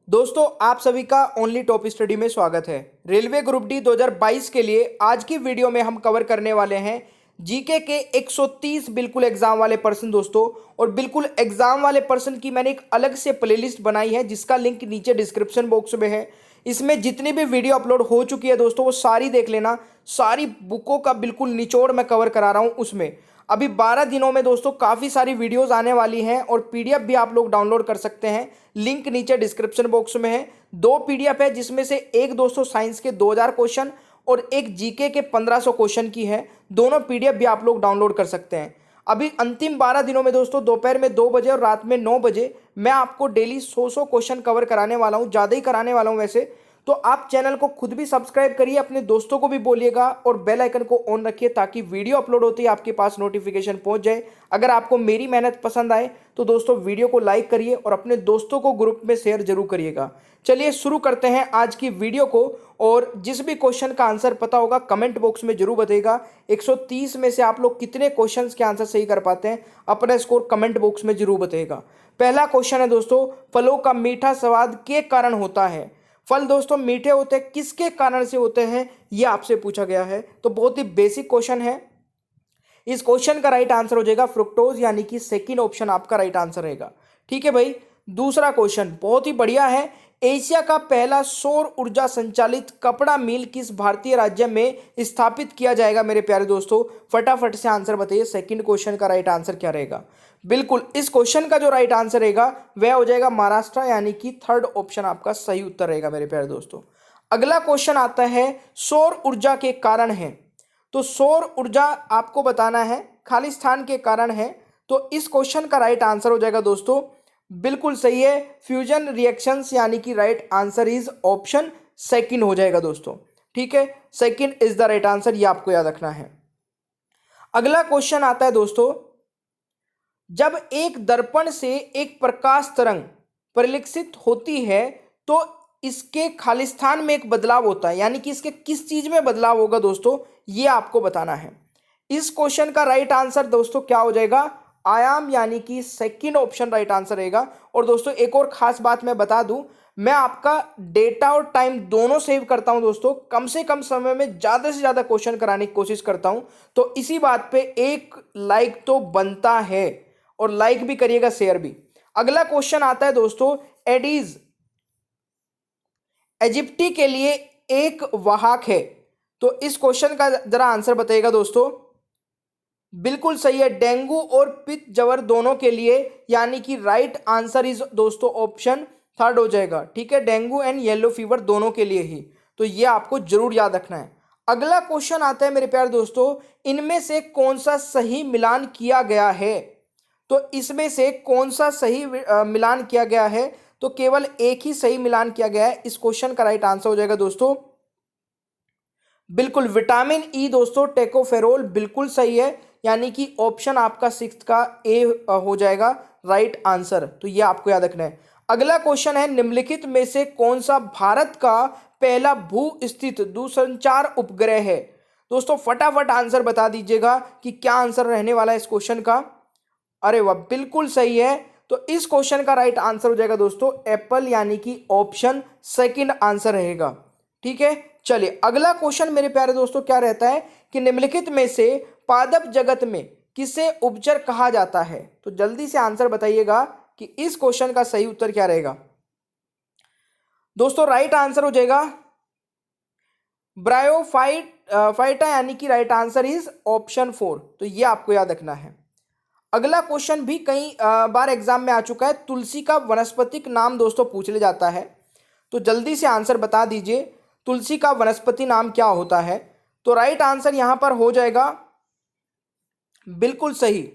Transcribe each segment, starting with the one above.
दोस्तों आप सभी का ओनली टॉप स्टडी में स्वागत है। रेलवे ग्रुप डी 2022 के लिए आज की वीडियो में हम कवर करने वाले हैं जीके के 130 बिल्कुल एग्जाम वाले पर्सन दोस्तों। और बिल्कुल एग्जाम वाले पर्सन की मैंने एक अलग से प्लेलिस्ट बनाई है जिसका लिंक नीचे डिस्क्रिप्शन बॉक्स में है। इसमें जितनी भी वीडियो अपलोड हो चुकी है दोस्तों वो सारी देख लेना। सारी बुकों का बिल्कुल निचोड़ मैं कवर करा रहा हूँ उसमें। अभी 12 दिनों में दोस्तों काफ़ी सारी वीडियोस आने वाली हैं और पीडीएफ भी आप लोग डाउनलोड कर सकते हैं। लिंक नीचे डिस्क्रिप्शन बॉक्स में है। 2 पीडीएफ है जिसमें से एक दोस्तों साइंस के 2000 क्वेश्चन और एक जीके के 1500 क्वेश्चन की है। दोनों पीडीएफ भी आप लोग डाउनलोड कर सकते हैं। अभी अंतिम 12 दिनों में दोस्तों दोपहर में 2 बजे और रात में 9 बजे मैं आपको डेली 100 क्वेश्चन कवर कराने वाला हूँ, ज़्यादा ही कराने वाला हूँ वैसे। तो आप चैनल को खुद भी सब्सक्राइब करिए, अपने दोस्तों को भी बोलिएगा और बेल आइकन को ऑन रखिए ताकि वीडियो अपलोड होते ही आपके पास नोटिफिकेशन पहुंच जाए। अगर आपको मेरी मेहनत पसंद आए तो दोस्तों वीडियो को लाइक करिए और अपने दोस्तों को ग्रुप में शेयर जरूर करिएगा। चलिए शुरू करते हैं आज की वीडियो को। और जिस भी क्वेश्चन का आंसर पता होगा कमेंट बॉक्स में जरूर बताइएगा। 130 में से आप लोग कितने क्वेश्चन के आंसर सही कर पाते हैं, अपना स्कोर कमेंट बॉक्स में जरूर बताइएगा। पहला क्वेश्चन है दोस्तों, फलों का मीठा स्वाद के कारण होता है। फल दोस्तों मीठे होते हैं किसके कारण से होते हैं, यह आपसे पूछा गया है। तो बहुत ही बेसिक क्वेश्चन है। इस क्वेश्चन का राइट आंसर हो जाएगा फ्रुक्टोज, यानी कि सेकंड ऑप्शन आपका राइट आंसर रहेगा। ठीक है भाई। दूसरा क्वेश्चन बहुत ही बढ़िया है। एशिया का पहला सौर ऊर्जा संचालित कपड़ा मिल किस भारतीय राज्य में स्थापित किया जाएगा मेरे प्यारे दोस्तों? फटाफट से आंसर बताइए, सेकंड क्वेश्चन का राइट आंसर क्या रहेगा? बिल्कुल इस क्वेश्चन का जो राइट आंसर रहेगा वह हो जाएगा महाराष्ट्र, यानी कि थर्ड ऑप्शन आपका सही उत्तर रहेगा मेरे प्यारे दोस्तों। अगला क्वेश्चन आता है सौर ऊर्जा के कारण है। तो सौर ऊर्जा आपको बताना है खालिस्तान के कारण है। तो इस क्वेश्चन का राइट आंसर हो जाएगा दोस्तों, बिल्कुल सही है, फ्यूजन रिएक्शंस, यानी कि right answer is option second हो जाएगा दोस्तों। ठीक है, second is the right answer, ये आपको याद रखना है। अगला क्वेश्चन आता है दोस्तों, जब एक दर्पण से एक प्रकाश तरंग परिलक्षित होती है तो इसके खालिस्तान में एक बदलाव होता है, यानी कि इसके किस चीज में बदलाव होगा दोस्तों, ये आपको बताना है। इस क्वेश्चन का राइट आंसर दोस्तों क्या हो जाएगा? आयाम, यानी कि सेकंड ऑप्शन राइट आंसर रहेगा। और दोस्तों एक और खास बात मैं बता दूं, मैं आपका डेटा और टाइम दोनों सेव करता हूं दोस्तों। कम से कम समय में ज्यादा से ज्यादा क्वेश्चन कराने की कोशिश करता हूं। तो इसी बात पे एक लाइक तो बनता है, और लाइक भी करिएगा, शेयर भी। अगला क्वेश्चन आता है दोस्तों, एडीज इजिप्टी के लिए एक वाहक है। तो इस क्वेश्चन का जरा आंसर बताइएगा दोस्तों। बिल्कुल सही है, डेंगू और पित्त ज्वर दोनों के लिए, यानी कि राइट आंसर इज दोस्तों ऑप्शन थर्ड हो जाएगा। ठीक है, डेंगू एंड येलो फीवर दोनों के लिए ही। तो ये आपको जरूर याद रखना है। अगला क्वेश्चन आता है मेरे प्यारे दोस्तों, इनमें से कौन सा सही मिलान किया गया है? तो इसमें से कौन सा सही मिलान किया गया है? तो केवल एक ही सही मिलान किया गया है। इस क्वेश्चन का राइट आंसर हो जाएगा दोस्तों, बिल्कुल विटामिन ई दोस्तों, टेकोफेरोल, बिल्कुल सही है, यानी कि ऑप्शन आपका सिक्स्थ का ए हो जाएगा राइट आंसर। तो ये आपको याद रखना है। अगला क्वेश्चन है, निम्नलिखित में से कौन सा भारत का पहला भू स्थित दूरसंचार उपग्रह है? दोस्तों फटाफट आंसर बता दीजिएगा कि क्या आंसर रहने वाला है इस क्वेश्चन का। अरे वाह, बिल्कुल सही है। तो इस क्वेश्चन का राइट आंसर हो जाएगा दोस्तों एप्पल, यानी कि ऑप्शन सेकंड आंसर रहेगा। ठीक है, चलिए अगला क्वेश्चन मेरे प्यारे दोस्तों क्या रहता है कि निम्नलिखित में से पादप जगत में किसे उपचर कहा जाता है? तो जल्दी से आंसर बताइएगा कि इस क्वेश्चन का सही उत्तर क्या रहेगा। दोस्तों राइट आंसर हो जाएगा ब्रायोफाइटा, यानी कि राइट आंसर इज ऑप्शन 4। तो ये आपको याद रखना है। अगला क्वेश्चन भी कई बार एग्जाम में आ चुका है, तुलसी का वनस्पतिक नाम दोस्तों पूछ ले जाता है। तो जल्दी से आंसर बता दीजिए, तुलसी का वनस्पति नाम क्या होता है? तो राइट आंसर यहां पर हो जाएगा बिल्कुल सही,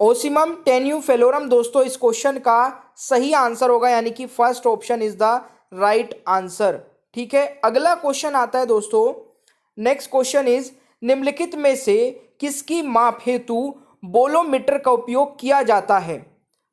ओसिमम टेन्यूफेलोरम दोस्तों इस क्वेश्चन का सही आंसर होगा, यानी कि first option is the right answer. ठीक है, अगला क्वेश्चन आता है दोस्तों, नेक्स्ट क्वेश्चन इज, निम्नलिखित में से किसकी माप हेतु बोलोमीटर का उपयोग किया जाता है?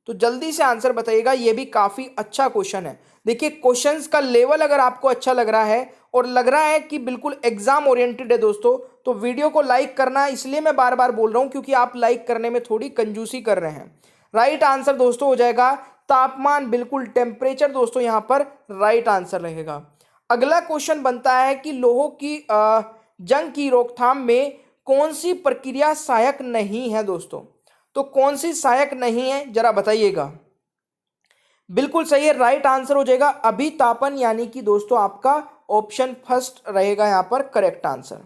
तो जल्दी से आंसर बताइएगा, यह भी काफी अच्छा क्वेश्चन है। देखिए क्वेश्चंस का लेवल अगर आपको अच्छा लग रहा है और लग रहा है कि बिल्कुल एग्जाम ओरिएंटेड है दोस्तों, तो वीडियो को लाइक करना, इसलिए मैं बार बार बोल रहा हूं क्योंकि आप लाइक करने में थोड़ी कंजूसी कर रहे हैं। राइट आंसर दोस्तों हो जाएगा तापमान, बिल्कुल टेम्परेचर दोस्तों यहाँ पर राइट आंसर रहेगा। अगला क्वेश्चन बनता है कि लोहों की जंग की रोकथाम में कौन सी प्रक्रिया सहायक नहीं है दोस्तों। तो कौन सी सहायक नहीं है जरा बताइएगा। बिल्कुल सही है, राइट आंसर हो जाएगा अभितापन, यानी कि दोस्तों आपका ऑप्शन फर्स्ट रहेगा यहाँ पर करेक्ट आंसर।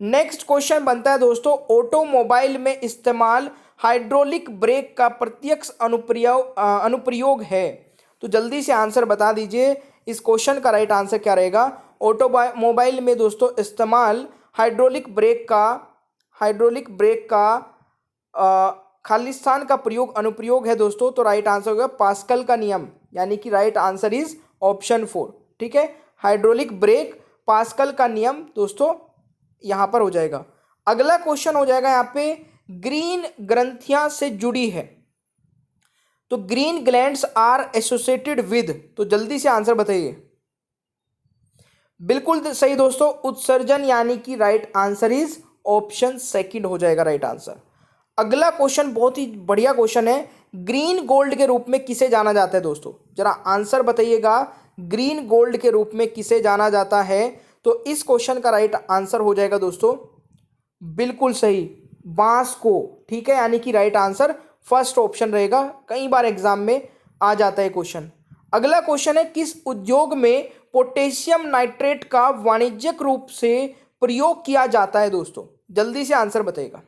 नेक्स्ट क्वेश्चन बनता है दोस्तों, ऑटोमोबाइल में इस्तेमाल हाइड्रोलिक ब्रेक का प्रत्यक्ष अनुप्रयोग है। तो जल्दी से आंसर बता दीजिए, इस क्वेश्चन का राइट आंसर क्या रहेगा। ऑटोमोबाइल में दोस्तों इस्तेमाल हाइड्रोलिक ब्रेक का खालिस्तान का प्रयोग अनुप्रयोग है दोस्तों। तो राइट आंसर होगा पास्कल का नियम, यानी कि राइट आंसर इज ऑप्शन 4। ठीक है, हाइड्रोलिक ब्रेक पास्कल का नियम दोस्तों यहां पर हो जाएगा। अगला क्वेश्चन हो जाएगा यहाँ पे, ग्रीन ग्रंथियां से जुड़ी है। तो green glands are associated with, तो जल्दी से आंसर बताइए। बिल्कुल सही दोस्तों, उत्सर्जन, यानी कि right answer is option second हो जाएगा राइट आंसर। अगला क्वेश्चन बहुत ही बढ़िया क्वेश्चन है, ग्रीन गोल्ड के रूप में किसे जाना जाता है दोस्तों, जरा आंसर बताइएगा। ग्रीन गोल्ड के रूप में किसे जाना जाता है। तो इस क्वेश्चन का राइट आंसर हो जाएगा दोस्तों, बिल्कुल सही, बांस को। ठीक है, यानी कि राइट आंसर फर्स्ट ऑप्शन रहेगा। कई बार एग्जाम में आ जाता है क्वेश्चन। अगला क्वेश्चन है, किस उद्योग में पोटेशियम नाइट्रेट का वाणिज्यिक रूप से प्रयोग किया जाता है दोस्तों, जल्दी से आंसर बताइएगा।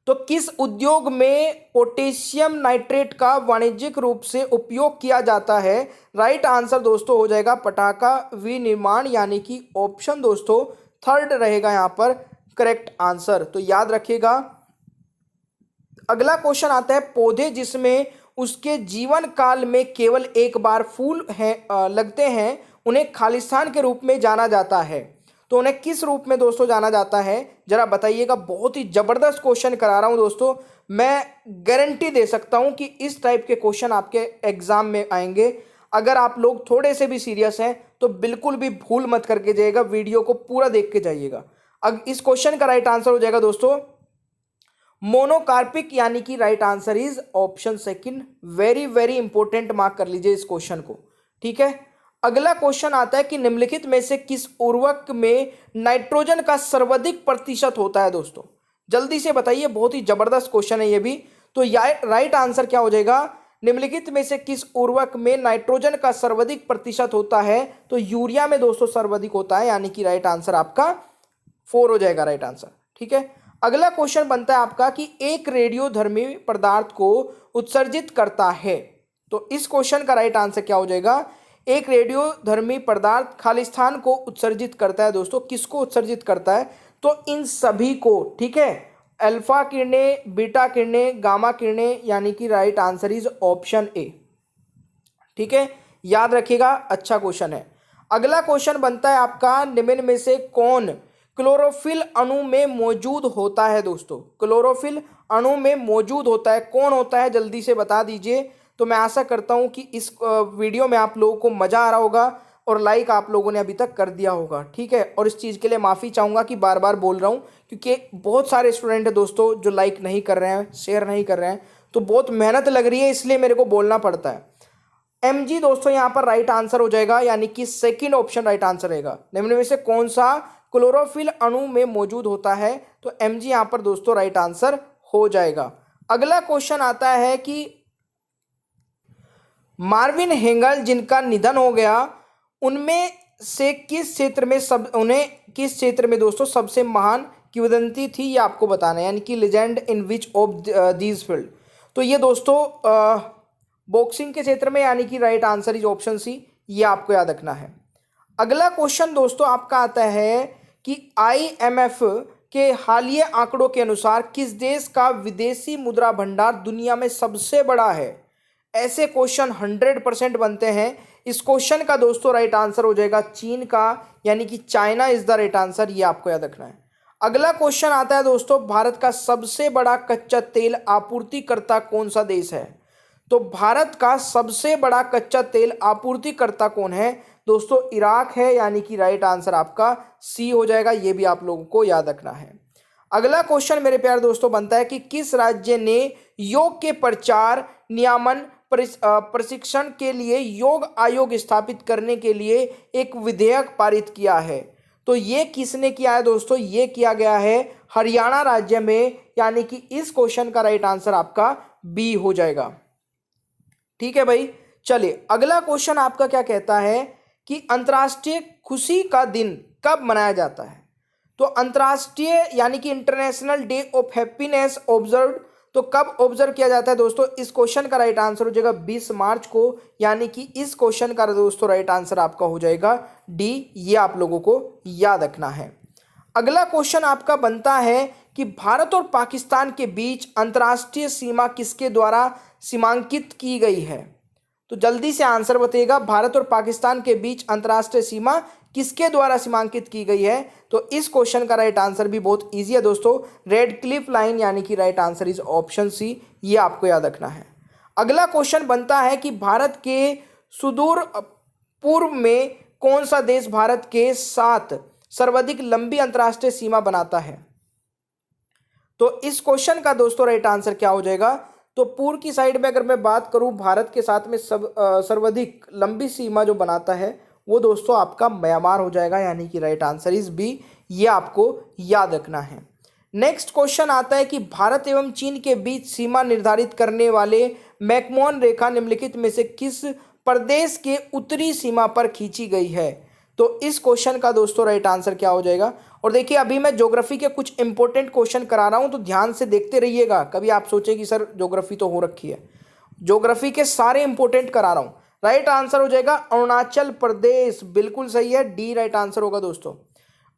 तो किस उद्योग में पोटेशियम नाइट्रेट का वाणिज्यिक रूप से उपयोग किया जाता है। राइट आंसर दोस्तों हो जाएगा पटाखा विनिर्माण, यानी कि ऑप्शन दोस्तों थर्ड रहेगा यहाँ पर करेक्ट आंसर। तो याद रखिएगा। अगला क्वेश्चन आता है, पौधे जिसमें उसके जीवन काल में केवल एक बार फूल लगते हैं उन्हें खालिस्तान के रूप में जाना जाता है। तो उन्हें किस रूप में दोस्तों जाना जाता है, जरा बताइएगा। बहुत ही जबरदस्त क्वेश्चन करा रहा हूं दोस्तों, मैं गारंटी दे सकता हूं कि इस टाइप के क्वेश्चन आपके एग्जाम में आएंगे। अगर आप लोग थोड़े से भी सीरियस हैं तो बिल्कुल भी भूल मत करके जाइएगा, वीडियो को पूरा देख के जाइएगा। अब इस क्वेश्चन का राइट आंसर हो जाएगा दोस्तों मोनोकार्पिक, यानी कि right answer is option second. Very very important, mark कर लीजिए इस क्वेश्चन को। ठीक है, अगला क्वेश्चन आता है कि निम्नलिखित में से किस उर्वरक में नाइट्रोजन का सर्वाधिक प्रतिशत होता है दोस्तों, जल्दी से बताइए। बहुत ही जबरदस्त क्वेश्चन है ये भी। तो राइट आंसर क्या हो जाएगा, निम्नलिखित में से किस उर्वरक में नाइट्रोजन का सर्वाधिक प्रतिशत होता है। तो यूरिया में दोस्तों सर्वाधिक होता है, यानी कि राइट आंसर आपका 4 हो जाएगा राइट आंसर। ठीक है, अगला क्वेश्चन बनता है आपका कि एक रेडियोधर्मी पदार्थ को उत्सर्जित करता है। तो इस क्वेश्चन का राइट आंसर क्या हो जाएगा, एक रेडियोधर्मी पदार्थ खालिस्तान को उत्सर्जित करता है दोस्तों। किसको उत्सर्जित करता है, तो इन सभी को। ठीक है, अल्फा किरणें, बीटा किरणें, गामा किरणें, यानी कि right answer is option A. ठीक है, याद रखिएगा, अच्छा क्वेश्चन है। अगला क्वेश्चन बनता है आपका, निम्न में से कौन क्लोरोफिल अणु में मौजूद होता है दोस्तों। क्लोरोफिल अणु में मौजूद होता है, कौन होता है, जल्दी से बता दीजिए। तो मैं आशा करता हूं कि इस वीडियो में आप लोगों को मजा आ रहा होगा और लाइक आप लोगों ने अभी तक कर दिया होगा। ठीक है, और इस चीज़ के लिए माफ़ी चाहूँगा कि बार बार बोल रहा हूँ, क्योंकि बहुत सारे स्टूडेंट हैं दोस्तों जो लाइक नहीं कर रहे हैं, शेयर नहीं कर रहे हैं, तो बहुत मेहनत लग रही है, इसलिए मेरे को बोलना पड़ता है। Mg दोस्तों यहाँ पर राइट आंसर हो जाएगा, यानी कि सेकंड ऑप्शन राइट आंसर रहेगा। निम्न में से कौन सा क्लोरोफिल अणु में मौजूद होता है, तो Mg यहाँ पर दोस्तों राइट आंसर हो जाएगा। अगला क्वेश्चन आता है कि मार्विन हेंगल जिनका निधन हो गया, उनमें से किस क्षेत्र में दोस्तों सबसे महान किंवदंती थी, ये आपको बताना है, यानी कि legend in which of these field. तो ये दोस्तों बॉक्सिंग के क्षेत्र में, यानी कि right answer is option C, ये आपको याद रखना है। अगला क्वेश्चन दोस्तों आपका आता है कि IMF के हालिया आंकड़ों के अनुसार किस देश का विदेशी मुद्रा भंडार दुनिया में सबसे बड़ा है। ऐसे क्वेश्चन 100% बनते हैं। इस क्वेश्चन का दोस्तों राइट आंसर हो जाएगा चीन का, यानी कि China is the right answer, ये आपको याद रखना है। अगला क्वेश्चन आता है दोस्तों, भारत का सबसे बड़ा कच्चा तेल आपूर्तिकर्ता कौन सा देश है। तो भारत का सबसे बड़ा कच्चा तेल आपूर्तिकर्ता कौन है दोस्तों, इराक है, यानी कि राइट आंसर आपका सी हो जाएगा, ये भी आप लोगों को याद रखना है। अगला क्वेश्चन मेरे प्यारे दोस्तों बनता है कि किस राज्य ने योग के प्रचार, नियमन, प्रशिक्षण के लिए योग आयोग स्थापित करने के लिए एक विधेयक पारित किया है। तो ये किसने किया है दोस्तों? ये किया गया है हरियाणा राज्य में, यानी कि इस क्वेश्चन का राइट आंसर आपका बी हो जाएगा। ठीक है भाई, चलिए अगला क्वेश्चन आपका क्या कहता है कि अंतर्राष्ट्रीय खुशी का दिन कब मनाया जाता है? तो अंतर्राष्ट्रीय यानी कि international day of happiness observe तो कब ऑब्जर्व किया जाता है दोस्तों? इस क्वेश्चन का राइट आंसर हो जाएगा 20 मार्च को, यानी कि इस क्वेश्चन का दोस्तों राइट आंसर आपका हो जाएगा डी। ये आप लोगों को याद रखना है। अगला क्वेश्चन आपका बनता है कि भारत और पाकिस्तान के बीच अंतर्राष्ट्रीय सीमा किसके द्वारा सीमांकित की गई है? तो जल्दी से आंसर बताइएगा, भारत और पाकिस्तान के बीच अंतर्राष्ट्रीय सीमा किसके द्वारा सीमांकित की गई है? तो इस क्वेश्चन का राइट आंसर भी बहुत इजी है दोस्तों, रेड क्लिफ लाइन, यानी कि right answer is option C. ये आपको याद रखना है। अगला क्वेश्चन बनता है कि भारत के सुदूर पूर्व में कौन सा देश भारत के साथ सर्वाधिक लंबी अंतर्राष्ट्रीय सीमा बनाता है? तो इस क्वेश्चन का दोस्तों राइट आंसर क्या हो जाएगा? तो पूर्व की साइड में अगर मैं बात करूं, भारत के साथ में सर्वाधिक लंबी सीमा जो बनाता है वो दोस्तों आपका म्यांमार हो जाएगा, यानी कि राइट आंसर इज बी। ये आपको याद रखना है। नेक्स्ट क्वेश्चन आता है कि भारत एवं चीन के बीच सीमा निर्धारित करने वाले मैकमोहन रेखा निम्नलिखित में से किस प्रदेश के उत्तरी सीमा पर खींची गई है? तो इस क्वेश्चन का दोस्तों राइट आंसर क्या हो जाएगा? और देखिए अभी मैं ज्योग्राफी के कुछ इंपॉर्टेंट क्वेश्चन करा रहा हूं, तो ध्यान से देखते रहिएगा। कभी आप सोचे कि सर ज्योग्राफी तो हो रखी है, ज्योग्राफी के सारे इंपॉर्टेंट करा रहा हूं। राइट आंसर हो जाएगा अरुणाचल प्रदेश, बिल्कुल सही है, डी राइट आंसर होगा दोस्तों।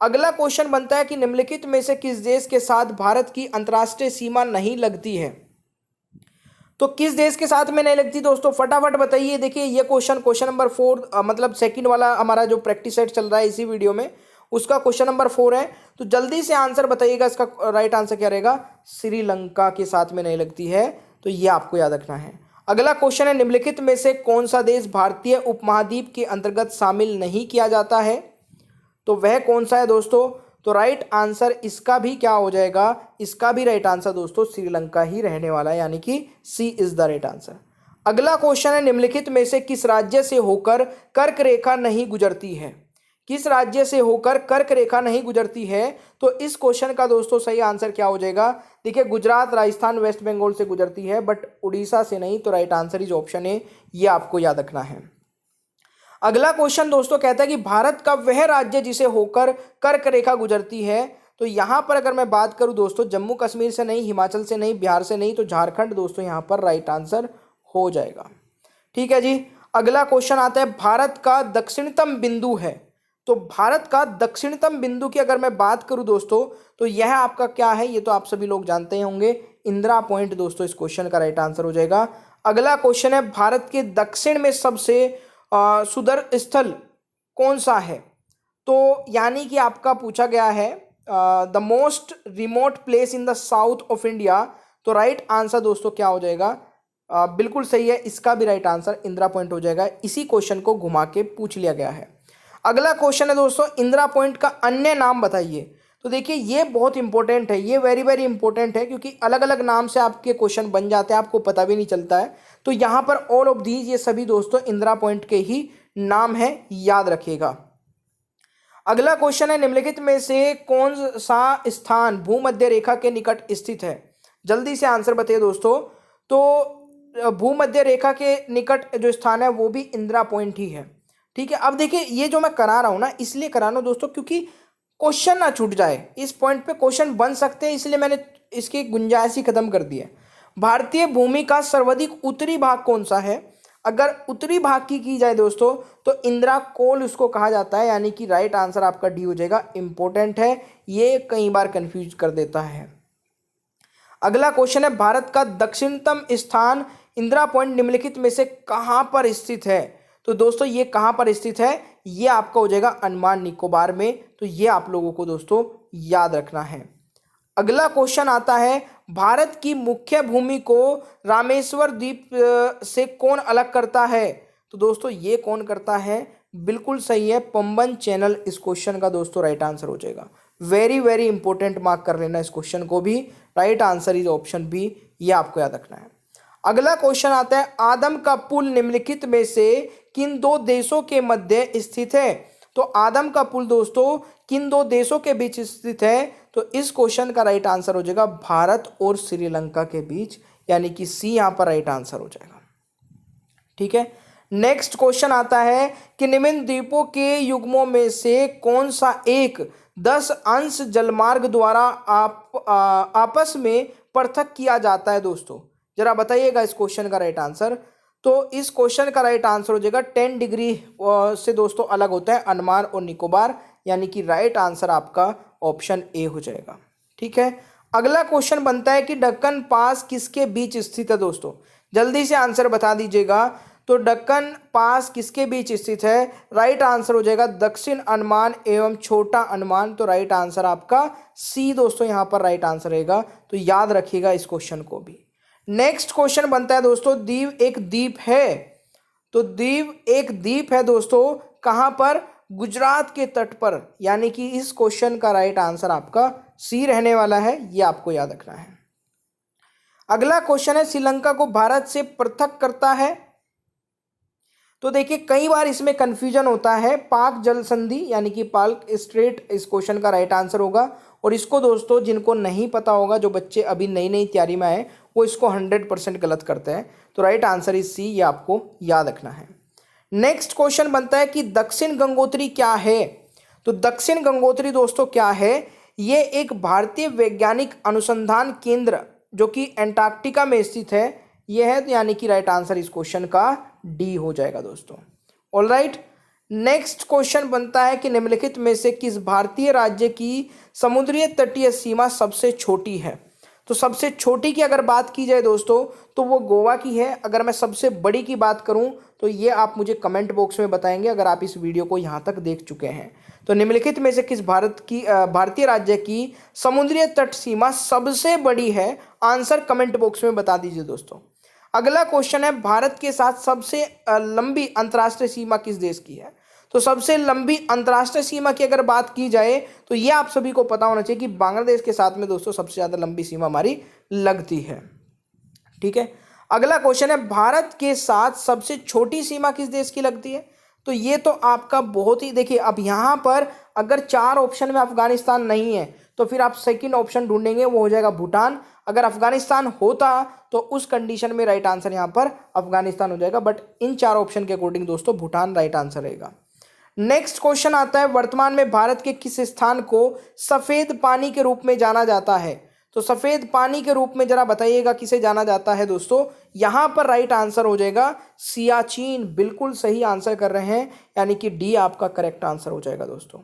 अगला क्वेश्चन बनता है कि निम्नलिखित में से किस देश के साथ भारत की अंतर्राष्ट्रीय सीमा नहीं लगती है? तो किस देश के साथ में नहीं लगती दोस्तों? फटाफट बताइए। देखिए ये क्वेश्चन नंबर 4 मतलब सेकंड वाला हमारा जो प्रैक्टिस सेट चल रहा है इसी वीडियो में, उसका क्वेश्चन नंबर 4 है। तो जल्दी से आंसर बताइएगा, इसका राइट आंसर क्या रहेगा? श्रीलंका के साथ में नहीं लगती है, तो ये आपको याद रखना है। अगला क्वेश्चन है निम्नलिखित में से कौन सा देश भारतीय उपमहाद्वीप के अंतर्गत शामिल नहीं किया जाता है? तो वह कौन सा है दोस्तों? तो राइट आंसर इसका भी क्या हो जाएगा? इसका भी राइट आंसर दोस्तों श्रीलंका ही रहने वाला है, यानी कि सी इज द राइट आंसर। अगला क्वेश्चन है निम्नलिखित में से किस राज्य से होकर कर्क रेखा नहीं गुजरती है? किस राज्य से होकर कर्क रेखा नहीं गुजरती है? तो इस क्वेश्चन का दोस्तों सही आंसर क्या हो जाएगा? देखिए गुजरात, राजस्थान, वेस्ट बंगाल से गुजरती है, बट उड़ीसा से नहीं। तो right answer is option A. ये आपको याद रखना है। अगला क्वेश्चन दोस्तों कहता है कि भारत का वह राज्य जिसे होकर कर्क रेखा गुजरती है। तो यहां पर अगर मैं बात करूं दोस्तों, जम्मू कश्मीर से नहीं, हिमाचल से नहीं, बिहार से नहीं, तो झारखंड दोस्तों यहां पर राइट आंसर हो जाएगा। ठीक है जी। अगला क्वेश्चन आता है भारत का दक्षिणतम बिंदु है। तो भारत का दक्षिणतम बिंदु की अगर मैं बात करूं दोस्तों, तो यह आपका क्या है? ये तो आप सभी लोग जानते होंगे, इंदिरा पॉइंट दोस्तों इस क्वेश्चन का राइट आंसर हो जाएगा। अगला क्वेश्चन है भारत के दक्षिण में सबसे सुदूर स्थल कौन सा है? तो यानी कि आपका पूछा गया है the most remote place in the south of India. तो राइट आंसर दोस्तों क्या हो जाएगा? बिल्कुल सही है, इसका भी राइट आंसर इंदिरा पॉइंट हो जाएगा। इसी क्वेश्चन को घुमा के पूछ लिया गया है। अगला क्वेश्चन है दोस्तों इंदिरा पॉइंट का अन्य नाम बताइए। तो देखिए ये बहुत इंपॉर्टेंट है, ये वेरी वेरी इंपॉर्टेंट है, क्योंकि अलग अलग नाम से आपके क्वेश्चन बन जाते हैं, आपको पता भी नहीं चलता है। तो यहाँ पर ऑल ऑफ दीज, ये सभी दोस्तों इंदिरा पॉइंट के ही नाम है, याद रखिएगा। अगला क्वेश्चन है निम्नलिखित में से कौन सा स्थान भूमध्य रेखा के निकट स्थित है? जल्दी से आंसर बताइए दोस्तों। तो भूमध्य रेखा के निकट जो स्थान है वो भी इंदिरा पॉइंट ही है। ठीक है। अब देखिए ये जो मैं करा रहा हूं ना, इसलिए करा रहा हूं दोस्तों क्योंकि क्वेश्चन ना छूट जाए, इस पॉइंट पे क्वेश्चन बन सकते हैं, इसलिए मैंने इसकी गुंजाइश ही खत्म कर दी है। भारतीय भूमि का सर्वाधिक उत्तरी भाग कौन सा है? अगर उत्तरी भाग की जाए दोस्तों, तो इंदिरा कोल उसको कहा जाता है, यानी कि राइट आंसर आपका डी हो जाएगा। इंपॉर्टेंट है, ये कई बार कंफ्यूज कर देता है। अगला क्वेश्चन है भारत का दक्षिणतम स्थान इंदिरा पॉइंट निम्नलिखित में से कहां पर स्थित है? तो दोस्तों ये कहां पर स्थित है? ये आपका हो जाएगा अंडमान निकोबार में। तो ये आप लोगों को दोस्तों याद रखना है। अगला क्वेश्चन आता है भारत की मुख्य भूमि को रामेश्वर द्वीप से कौन अलग करता है? तो दोस्तों ये कौन करता है? बिल्कुल सही है, पंबन चैनल इस क्वेश्चन का दोस्तों राइट आंसर हो जाएगा। वेरी वेरी इंपॉर्टेंट, मार्क कर लेना इस क्वेश्चन को भी। Right answer is option B, ये आपको याद रखना है। अगला क्वेश्चन आता है, आदम का पुल निम्नलिखित में से किन दो देशों के मध्य स्थित है? तो आदम का पुल दोस्तों किन दो देशों के बीच स्थित है? तो इस क्वेश्चन का राइट आंसर हो जाएगा भारत और श्रीलंका के बीच, यानी कि सी यहां पर राइट आंसर हो जाएगा। ठीक है, नेक्स्ट क्वेश्चन आता है कि निम्न द्वीपों के युग्मों में से कौन सा एक 10 अंश जलमार्ग द्वारा आपस में पृथक किया जाता है? दोस्तों जरा बताइएगा इस क्वेश्चन का राइट आंसर। तो इस क्वेश्चन का राइट आंसर हो जाएगा 10 डिग्री से दोस्तों अलग होता है अंडमान और निकोबार, यानी कि राइट आंसर आपका ऑप्शन ए हो जाएगा। ठीक है, अगला क्वेश्चन बनता है कि दक्कन पास किसके बीच स्थित है? दोस्तों जल्दी से आंसर बता दीजिएगा। तो दक्कन पास किसके बीच स्थित है? राइट आंसर हो जाएगा दक्षिण अंडमान एवं छोटा अंडमान। तो राइट आंसर आपका सी दोस्तों यहां पर राइट आंसर रहेगा, तो याद रखिएगा इस क्वेश्चन को भी। नेक्स्ट क्वेश्चन बनता है दोस्तों, दीव एक द्वीप है। तो दीव एक द्वीप है दोस्तों, कहां पर? गुजरात के तट पर, यानी कि इस क्वेश्चन का राइट आंसर आपका सी रहने वाला है, ये आपको याद रखना है। अगला क्वेश्चन है, श्रीलंका को भारत से पृथक करता है। तो देखिए कई बार इसमें कंफ्यूजन होता है, पाक जल संधि यानी कि पाक स्ट्रेट इस क्वेश्चन का राइट आंसर होगा। और इसको दोस्तों जिनको नहीं पता होगा, जो बच्चे अभी नई नई तैयारी में आए, वो इसको 100% गलत करते हैं। तो राइट आंसर इज सी, ये आपको याद रखना है। नेक्स्ट क्वेश्चन बनता है कि दक्षिण गंगोत्री क्या है? तो दक्षिण गंगोत्री दोस्तों क्या है? ये एक भारतीय वैज्ञानिक अनुसंधान केंद्र जो कि अंटार्कटिका में स्थित है, यह है, यानी कि राइट आंसर इस क्वेश्चन का डी हो जाएगा दोस्तों। ऑलराइट, नेक्स्ट क्वेश्चन बनता है कि निम्नलिखित में से किस भारतीय राज्य की समुद्रीय तटीय सीमा सबसे छोटी है? तो सबसे छोटी की अगर बात की जाए दोस्तों तो वो गोवा की है। अगर मैं सबसे बड़ी की बात करूं तो ये आप मुझे कमेंट बॉक्स में बताएंगे अगर आप इस वीडियो को यहां तक देख चुके हैं। तो निम्नलिखित में से किस भारतीय राज्य की समुद्रीय तट सीमा सबसे बड़ी है? आंसर कमेंट बॉक्स में बता दीजिए दोस्तों। अगला क्वेश्चन है, भारत के साथ सबसे लंबी अंतर्राष्ट्रीय सीमा किस देश की है? तो सबसे लंबी अंतर्राष्ट्रीय सीमा की अगर बात की जाए तो ये आप सभी को पता होना चाहिए कि बांग्लादेश के साथ में दोस्तों सबसे ज्यादा लंबी सीमा हमारी लगती है। ठीक है, अगला क्वेश्चन है, भारत के साथ सबसे छोटी सीमा किस देश की लगती है? तो ये तो आपका बहुत ही, देखिए अब यहां पर अगर 4 ऑप्शन में अफगानिस्तान नहीं है तो फिर आप सेकंड ऑप्शन ढूंढेंगे, वो हो जाएगा भूटान। अगर अफगानिस्तान होता तो उस कंडीशन में राइट आंसर यहां पर अफगानिस्तान हो जाएगा, बट इन 4 ऑप्शन के अकॉर्डिंग दोस्तों भूटान राइट आंसर रहेगा। नेक्स्ट क्वेश्चन आता है, वर्तमान में भारत के किस स्थान को सफेद पानी के रूप में जाना जाता है? तो सफेद पानी के रूप में जरा बताइएगा किसे जाना जाता है दोस्तों। यहां पर राइट आंसर हो जाएगा सियाचिन। बिल्कुल सही आंसर कर रहे हैं, यानी कि डी आपका करेक्ट आंसर हो जाएगा दोस्तों।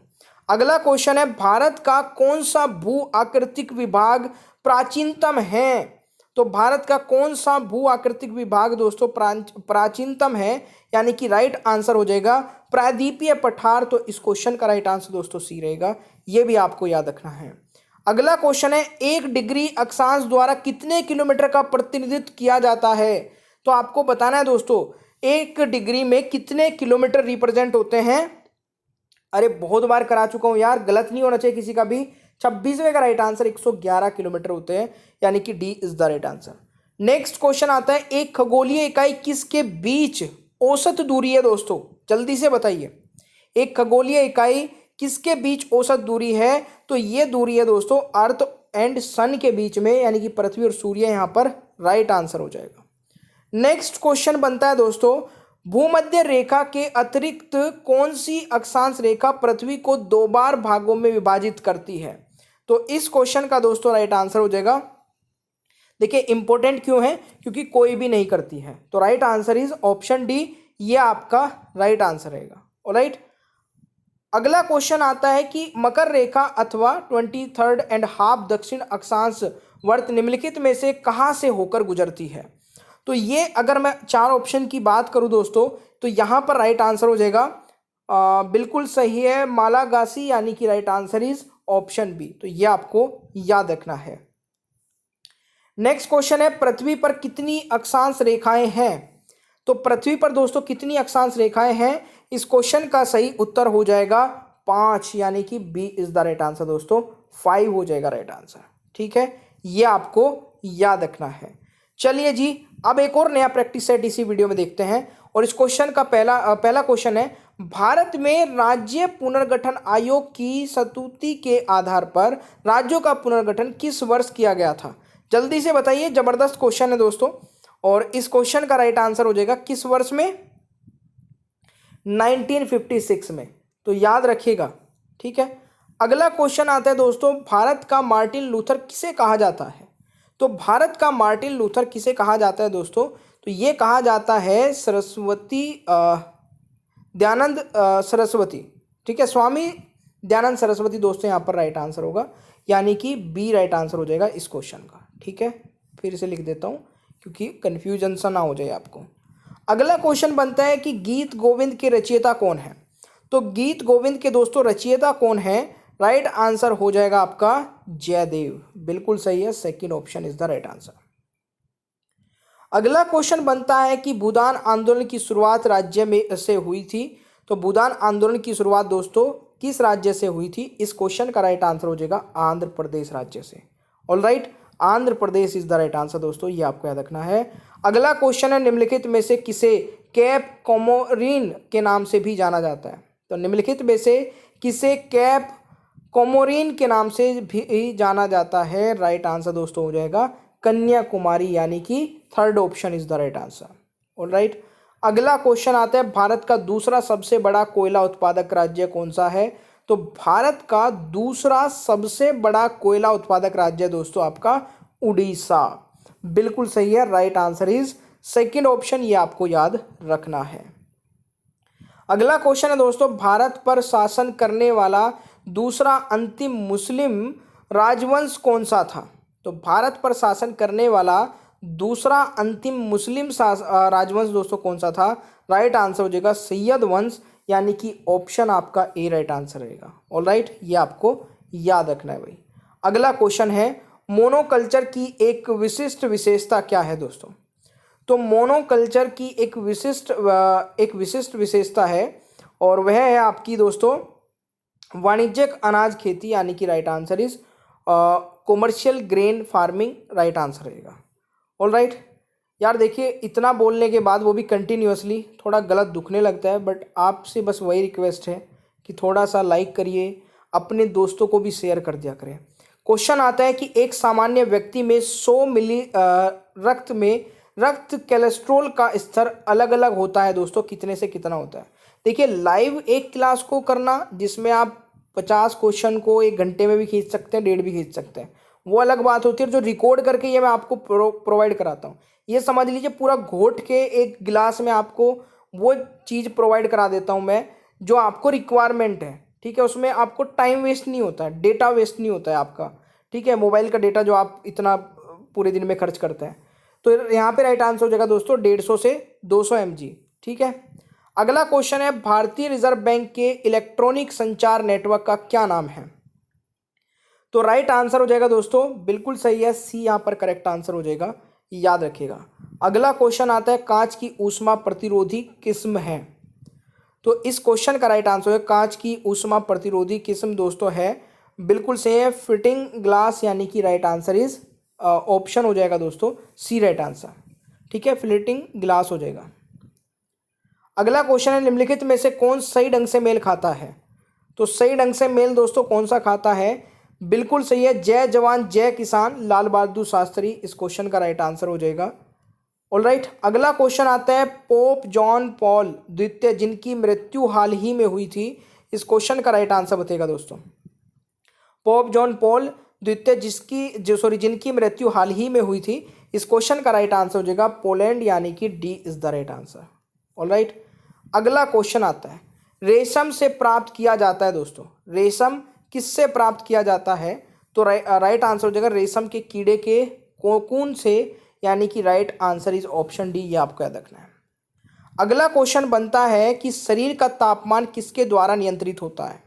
अगला क्वेश्चन है, भारत का कौन सा भू आकृतिक विभाग प्राचीनतम है? तो भारत का कौन सा भू आकृतिक विभाग दोस्तों प्राचीनतम है, यानी कि राइट आंसर हो जाएगा प्रायद्वीपीय पठार। तो इस क्वेश्चन का राइट आंसर दोस्तों सी रहेगा, यह भी आपको याद रखना है। अगला क्वेश्चन है, 1 डिग्री अक्षांश द्वारा कितने किलोमीटर का प्रतिनिधित्व किया जाता है? तो आपको बताना है दोस्तों 1 डिग्री में कितने किलोमीटर रिप्रेजेंट होते हैं। अरे बहुत बार करा चुका हूं यार, गलत नहीं होना चाहिए किसी का भी। 26वें का राइट आंसर 111 किलोमीटर होते हैं, यानी कि D is the right answer. Next question आता है, एक खगोलीय इकाई किसके बीच औसत दूरी है? दोस्तों जल्दी से बताइए, एक खगोलीय इकाई किसके बीच औसत दूरी है? तो ये दूरी है दोस्तों अर्थ एंड सन के बीच में, यानी कि पृथ्वी और सूर्य यहां पर राइट आंसर हो जाएगा। नेक्स्ट क्वेश्चन बनता है दोस्तों, भूमध्य रेखा के अतिरिक्त कौन सी अक्षांश रेखा पृथ्वी को 2 बार भागों में विभाजित करती है? तो इस क्वेश्चन का दोस्तों राइट आंसर हो जाएगा, देखिए इंपॉर्टेंट क्यों है, क्योंकि कोई भी नहीं करती है। तो right answer is option D, ये आपका राइट आंसर रहेगा। ऑलराइट, अगला क्वेश्चन आता है कि मकर रेखा अथवा 23rd एंड हाफ दक्षिण अक्षांश वर्त निम्नलिखित में से कहां से होकर गुजरती है? तो ये अगर मैं 4 ऑप्शन की बात करूं दोस्तों तो यहां पर राइट आंसर हो जाएगा बिल्कुल सही है मालागासी, यानी कि right answer is option B. तो ये आपको याद रखना है। नेक्स्ट क्वेश्चन है, पृथ्वी पर कितनी अक्षांश रेखाएं हैं? तो पृथ्वी पर दोस्तों कितनी अक्षांश रेखाएं हैं? इस क्वेश्चन का सही उत्तर हो जाएगा 5, यानी कि B is the right answer दोस्तों, 5 हो जाएगा राइट आंसर। ठीक है, ये आपको याद रखना है। चलिए जी, अब एक और नया प्रैक्टिस सेट इसी वीडियो में देखते हैं। और इस क्वेश्चन का पहला क्वेश्चन है, भारत में राज्य पुनर्गठन आयोग की स्तुति के आधार पर राज्यों का पुनर्गठन किस वर्ष किया गया था? जल्दी से बताइए, जबरदस्त क्वेश्चन है दोस्तों। और इस क्वेश्चन का राइट आंसर हो जाएगा किस वर्ष में? 1956 में। तो याद रखिएगा, ठीक है। अगला क्वेश्चन आता है दोस्तों, भारत का मार्टिन लूथर किसे कहा जाता है? तो भारत का मार्टिन लूथर किसे कहा जाता है दोस्तों? तो ये कहा जाता है सरस्वती दयानंद सरस्वती, ठीक है, स्वामी दयानंद सरस्वती दोस्तों, यहाँ पर राइट आंसर होगा, यानी कि बी राइट आंसर हो जाएगा इस क्वेश्चन का, ठीक है। फिर से लिख देता हूँ क्योंकि कन्फ्यूजन सा ना हो जाए आपको। अगला क्वेश्चन बनता है कि गीत गोविंद के रचयिता कौन है? तो गीत गोविंद के दोस्तों रचयिता कौन है? राइट आंसर हो जाएगा आपका जयदेव, बिल्कुल सही है, second option is the right answer. अगला क्वेश्चन बनता है कि भूदान आंदोलन की शुरुआत राज्य में से हुई थी। तो भूदान आंदोलन की शुरुआत दोस्तों किस राज्य से हुई थी? इस क्वेश्चन का राइट आंसर हो जाएगा आंध्र प्रदेश राज्य से। All right, Andhra Pradesh is the right answer दोस्तों, ये आपको याद रखना है। अगला क्वेश्चन है, निम्नलिखित में से किसे कैप कोमोरिन के नाम से भी जाना जाता है? तो निम्नलिखित में से किसे कैप कोमोरिन के नाम से भी जाना जाता है? राइट आंसर दोस्तों हो जाएगा कन्याकुमारी, यानी कि third option is the right answer. Alright, अगला क्वेश्चन आता है, भारत का दूसरा सबसे बड़ा कोयला उत्पादक राज्य कौन सा है? तो भारत का दूसरा सबसे बड़ा कोयला उत्पादक राज्य दोस्तों आपका उड़ीसा, बिल्कुल सही है, right answer is second option, ये आपको याद रखना है। अगला क्वेश्चन है दोस्तों, भारत पर शासन करने वाला दूसरा अंतिम मुस्लिम राजवंश कौन सा था? तो भारत पर शासन करने वाला दूसरा अंतिम मुस्लिम राजवंश दोस्तों कौन सा था? राइट आंसर हो जाएगा सैयद वंश, यानी कि ऑप्शन आपका ए राइट आंसर रहेगा। ऑल राइट, ये आपको याद रखना है भाई। अगला क्वेश्चन है, मोनोकल्चर की एक विशिष्ट विशेषता क्या है दोस्तों? तो मोनोकल्चर की एक विशिष्ट विशेषता है और वह है आपकी दोस्तों वाणिज्यिक अनाज खेती, यानी कि right answer is commercial grain farming, right answer रहेगा। ऑल राइट यार, देखिए इतना बोलने के बाद वो भी कंटिन्यूअसली थोड़ा गलत दुखने लगता है, बट आपसे बस वही रिक्वेस्ट है कि थोड़ा सा लाइक करिए, अपने दोस्तों को भी शेयर कर दिया करें। क्वेश्चन आता है कि एक सामान्य व्यक्ति में 100 मिली रक्त कोलेस्ट्रॉल का स्तर अलग अलग होता है दोस्तों, कितने से कितना होता है? देखिए, लाइव एक क्लास को करना जिसमें आप 50 क्वेश्चन को 1 घंटे में भी खींच सकते हैं, 1.5 भी खींच सकते हैं, वो अलग बात होती है। जो रिकॉर्ड करके ये मैं आपको प्रोवाइड कराता हूँ, ये समझ लीजिए पूरा घोट के एक गिलास में आपको वो चीज़ प्रोवाइड करा देता हूँ मैं जो आपको रिक्वायरमेंट है, ठीक है। उसमें आपको टाइम वेस्ट नहीं होता है, डेटा वेस्ट नहीं होता है आपका, ठीक है, मोबाइल का डेटा जो आप इतना पूरे दिन में खर्च करते हैं। तो यहाँ पे राइट आंसर हो जाएगा दोस्तों 150 से 200 mg, ठीक है। अगला क्वेश्चन है, भारतीय रिजर्व बैंक के इलेक्ट्रॉनिक संचार नेटवर्क का क्या नाम है? तो राइट आंसर हो जाएगा दोस्तों, बिल्कुल सही है, सी यहाँ पर करेक्ट आंसर हो जाएगा, याद रखिएगा। अगला क्वेश्चन आता है, कांच की ऊष्मा प्रतिरोधी किस्म है? तो इस क्वेश्चन का राइट आंसर है कांच की ऊष्मा प्रतिरोधी किस्म दोस्तों है, बिल्कुल सही है, फिटिंग ग्लास, यानी कि राइट आंसर इज ऑप्शन हो जाएगा दोस्तों सी राइट आंसर, ठीक है, फिटिंग ग्लास हो जाएगा। अगला क्वेश्चन है, निम्नलिखित में से कौन सही ढंग से मेल खाता है? तो सही ढंग से मेल दोस्तों कौन सा खाता है? बिल्कुल सही है, जय जवान जय किसान, लाल बहादुर शास्त्री, इस क्वेश्चन का राइट आंसर हो जाएगा। ऑलराइट, अगला क्वेश्चन आता है, पोप जॉन पॉल द्वितीय जिनकी मृत्यु हाल ही में हुई थी, इस क्वेश्चन का राइट आंसर बताएगा दोस्तों। पोप जॉन पॉल द्वितीय जिनकी मृत्यु हाल ही में हुई थी, इस क्वेश्चन का राइट आंसर हो जाएगा पोलैंड, यानी कि D is the right answer. Alright, अगला क्वेश्चन आता है, रेशम से प्राप्त किया जाता है दोस्तों, रेशम किससे प्राप्त किया जाता है? तो राइट आंसर हो जाएगा रेशम के कीड़े के कोकून से, यानी कि right answer is option D, ये आपको याद रखना है। अगला क्वेश्चन बनता है कि शरीर का तापमान किसके द्वारा नियंत्रित होता है?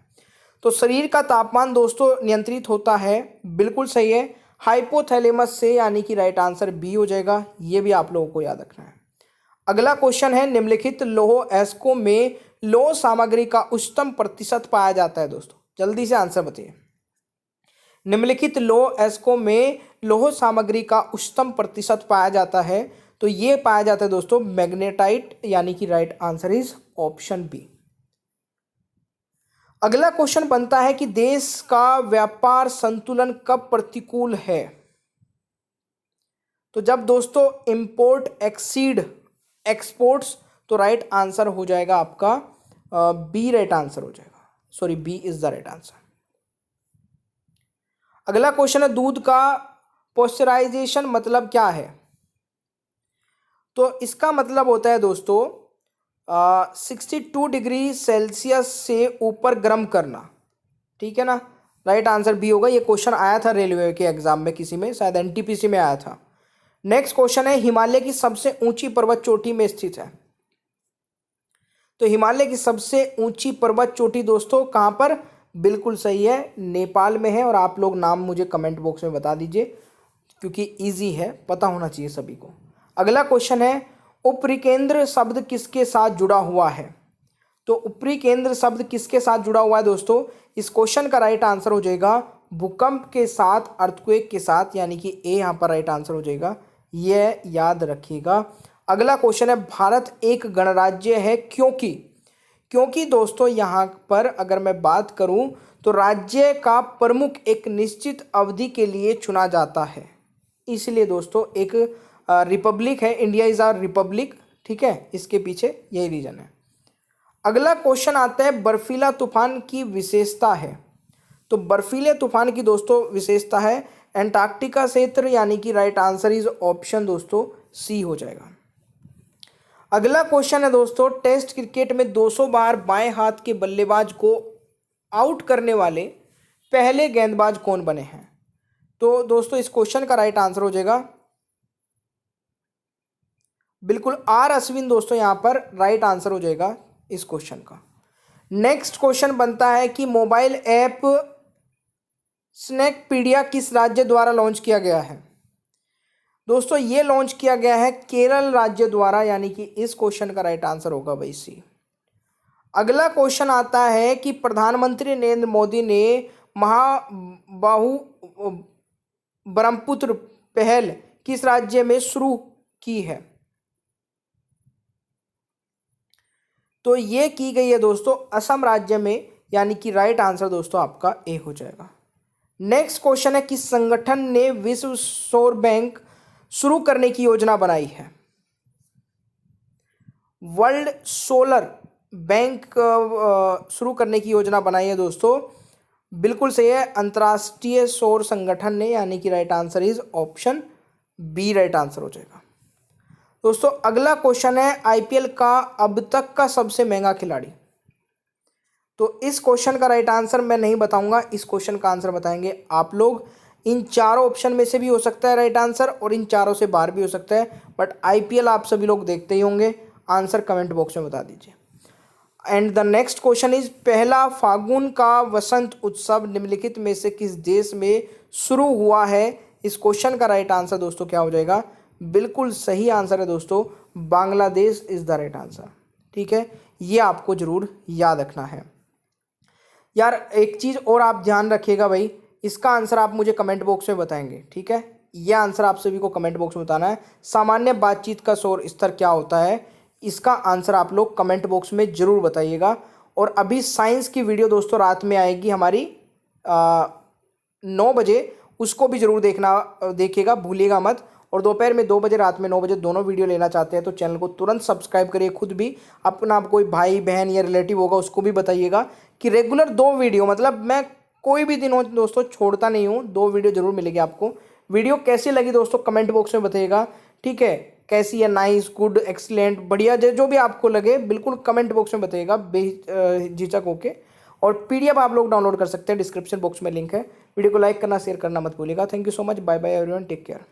तो शरीर का तापमान दोस्तों नियंत्रित होता है, बिल्कुल सही है, हाइपोथैलेमस से, यानी कि राइट आंसर बी हो जाएगा, ये भी आप लोगों को याद रखना है। अगला क्वेश्चन है, निम्नलिखित लौह एस्को में लौह सामग्री का उच्चतम प्रतिशत पाया जाता है दोस्तों, जल्दी से आंसर बताइए। निम्नलिखित लौह अयस्कों में लौह सामग्री का उच्चतम प्रतिशत पाया जाता है, तो ये पाया जाता है दोस्तों मैग्नेटाइट, यानी कि right answer is option B. अगला क्वेश्चन बनता है कि देश का व्यापार संतुलन कब प्रतिकूल है? तो जब दोस्तों इंपोर्ट एक्सीड एक्सपोर्ट्स, तो राइट आंसर हो जाएगा आपका बी, राइट आंसर हो जाएगा, sorry B is the right answer. अगला क्वेश्चन है दूध का पॉस्चराइजेशन मतलब क्या है? तो इसका मतलब होता है दोस्तों 62 डिग्री सेल्सियस से ऊपर गर्म करना, ठीक है ना, राइट आंसर बी होगा। ये क्वेश्चन आया था रेलवे के एग्जाम में, किसी में शायद एनटीपीसी में आया था। नेक्स्ट क्वेश्चन है हिमालय की सबसे ऊंची पर्वत चोटी में स्थित है? तो हिमालय की सबसे ऊंची पर्वत चोटी दोस्तों कहां पर? बिल्कुल सही है, नेपाल में है। और आप लोग नाम मुझे कमेंट बॉक्स में बता दीजिए, क्योंकि इजी है, पता होना चाहिए सभी को। अगला क्वेश्चन है ऊपरी केंद्र शब्द किसके साथ जुड़ा हुआ है? तो ऊपरी केंद्र शब्द किसके साथ जुड़ा हुआ है दोस्तों? इस क्वेश्चन का राइट आंसर हो जाएगा भूकंप के साथ, अर्थक्वेक के साथ, यानी कि ए यहाँ पर राइट आंसर हो जाएगा, यह याद रखिएगा। अगला क्वेश्चन है भारत एक गणराज्य है क्योंकि दोस्तों यहाँ पर अगर मैं बात करूँ तो राज्य का प्रमुख एक निश्चित अवधि के लिए चुना जाता है, इसलिए दोस्तों एक रिपब्लिक है, इंडिया इज आवर रिपब्लिक, ठीक है, इसके पीछे यही रीजन है। अगला क्वेश्चन आता है बर्फीला तूफान की विशेषता है? तो बर्फीले तूफान की दोस्तों विशेषता है एंटार्क्टिका क्षेत्र, यानी कि राइट आंसर इज ऑप्शन दोस्तों सी हो जाएगा। अगला क्वेश्चन है दोस्तों टेस्ट क्रिकेट में 200 बार बाएं हाथ के बल्लेबाज को आउट करने वाले पहले गेंदबाज कौन बने हैं? तो दोस्तों इस क्वेश्चन का राइट आंसर हो जाएगा बिल्कुल आर अश्विन, दोस्तों यहां पर राइट आंसर हो जाएगा इस क्वेश्चन का। नेक्स्ट क्वेश्चन बनता है कि मोबाइल ऐप स्नैकपीडिया किस राज्य द्वारा लॉन्च किया गया है? दोस्तों ये लॉन्च किया गया है केरल राज्य द्वारा, यानी कि इस क्वेश्चन का राइट आंसर होगा भाई सी। अगला क्वेश्चन आता है कि प्रधानमंत्री नरेंद्र मोदी ने महाबाहु ब्रह्मपुत्र पहल किस राज्य में शुरू की है? तो ये की गई है दोस्तों असम राज्य में, यानी कि राइट आंसर दोस्तों आपका ए हो जाएगा। नेक्स्ट क्वेश्चन है किस संगठन ने विश्व सौर बैंक शुरू करने की योजना बनाई है? वर्ल्ड सोलर बैंक शुरू करने की योजना बनाई है दोस्तों, बिल्कुल सही है, अंतर्राष्ट्रीय सौर संगठन ने, यानी कि right answer is option B, right answer हो जाएगा। दोस्तों अगला क्वेश्चन है आईपीएल का अब तक का सबसे महंगा खिलाड़ी? तो इस क्वेश्चन का राइट आंसर मैं नहीं बताऊंगा, इस क्वेश्चन का आंसर बताएंगे आप लोग। इन चारों ऑप्शन में से भी हो सकता है राइट आंसर, और इन चारों से बाहर भी हो सकता है, बट आईपीएल आप सभी लोग देखते ही होंगे। आंसर कमेंट बॉक्स में बता दीजिए। And the next question is पहला फागुन का वसंत उत्सव निम्नलिखित में से किस देश में शुरू हुआ है? इस क्वेश्चन का राइट आंसर दोस्तों क्या हो जाएगा? बिल्कुल सही आंसर है दोस्तों, Bangladesh is the right answer, ठीक है, ये आपको जरूर याद रखना है। यार एक चीज़ और आप ध्यान रखिएगा भाई, इसका आंसर आप मुझे कमेंट बॉक्स में बताएंगे, ठीक है, ये आंसर आप सभी को कमेंट बॉक्स में बताना है। सामान्य बातचीत का शोर स्तर क्या होता है? इसका आंसर आप लोग कमेंट बॉक्स में जरूर बताइएगा। और अभी साइंस की वीडियो दोस्तों रात में आएगी हमारी 9 बजे, उसको भी जरूर देखिएगा, भूलिएगा मत। और दोपहर में 2 बजे, रात में 9 बजे दोनों वीडियो लेना चाहते हैं तो चैनल को तुरंत सब्सक्राइब करिए। खुद भी अपना कोई भाई बहन या रिलेटिव होगा उसको भी बताइएगा कि रेगुलर 2 वीडियो, मतलब मैं कोई भी दिन हो दोस्तों छोड़ता नहीं हूँ, 2 वीडियो जरूर मिलेगी आपको। वीडियो कैसी लगी दोस्तों कमेंट बॉक्स में बताइएगा, ठीक है, कैसी है, नाइस, गुड, एक्सीलेंट, बढ़िया, जो भी आपको लगे बिल्कुल कमेंट बॉक्स में बताइएगा बेझिझक होके। और पीडीएफ आप लोग डाउनलोड कर सकते हैं, डिस्क्रिप्शन बॉक्स में लिंक है। वीडियो को लाइक करना, शेयर करना मत भूलिएगा। Thank you so much, bye bye everyone, take care.